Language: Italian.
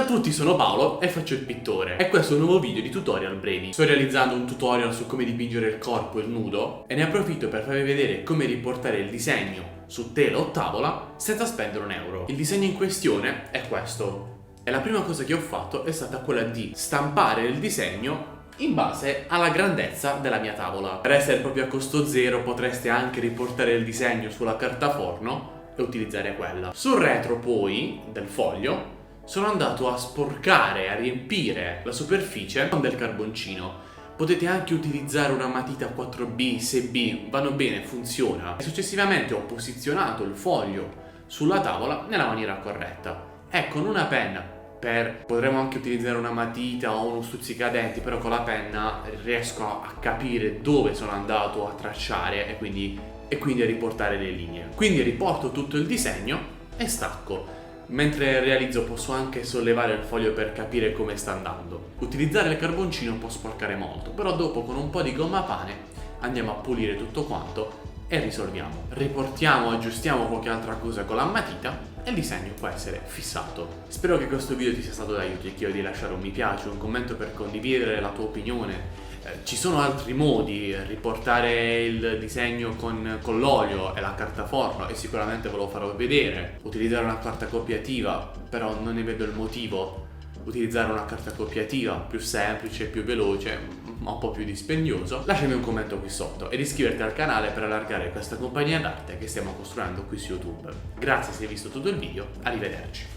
a tutti, sono Paolo e faccio il pittore e questo è un nuovo video di tutorial brevi. Sto realizzando un tutorial su come dipingere il corpo e il nudo e ne approfitto per farvi vedere come riportare il disegno su tela o tavola senza spendere un euro. Il disegno in questione è questo e la prima cosa che ho fatto è stata quella di stampare il disegno in base alla grandezza della mia tavola. Per essere proprio a costo zero potreste anche riportare il disegno sulla carta forno e utilizzare quella. Sul retro poi del foglio sono andato a sporcare, a riempire la superficie con del carboncino. Potete anche utilizzare una matita 4B, 6B, vanno bene, funziona. E successivamente ho posizionato il foglio sulla tavola nella maniera corretta. E con una penna, potremmo anche utilizzare una matita o uno stuzzicadenti, però con la penna riesco a capire dove sono andato a tracciare e quindi a riportare le linee. Quindi riporto tutto il disegno e stacco. Mentre realizzo posso anche sollevare il foglio per capire come sta andando. Utilizzare il carboncino può sporcare molto, però dopo con un po' di gomma pane andiamo a pulire tutto quanto e risolviamo. Riportiamo, aggiustiamo qualche altra cosa con la matita e il disegno può essere fissato. Spero che questo video ti sia stato d'aiuto. Ti chiedo di lasciare un mi piace, un commento per condividere la tua opinione. Ci sono altri modi, riportare il disegno con l'olio e la carta forno e sicuramente ve lo farò vedere. Utilizzare una carta copiativa, però non ne vedo il motivo. Utilizzare una carta copiativa più semplice, più veloce, ma un po' più dispendioso. Lasciami un commento qui sotto ed iscriverti al canale per allargare questa compagnia d'arte che stiamo costruendo qui su YouTube. Grazie se hai visto tutto il video, arrivederci.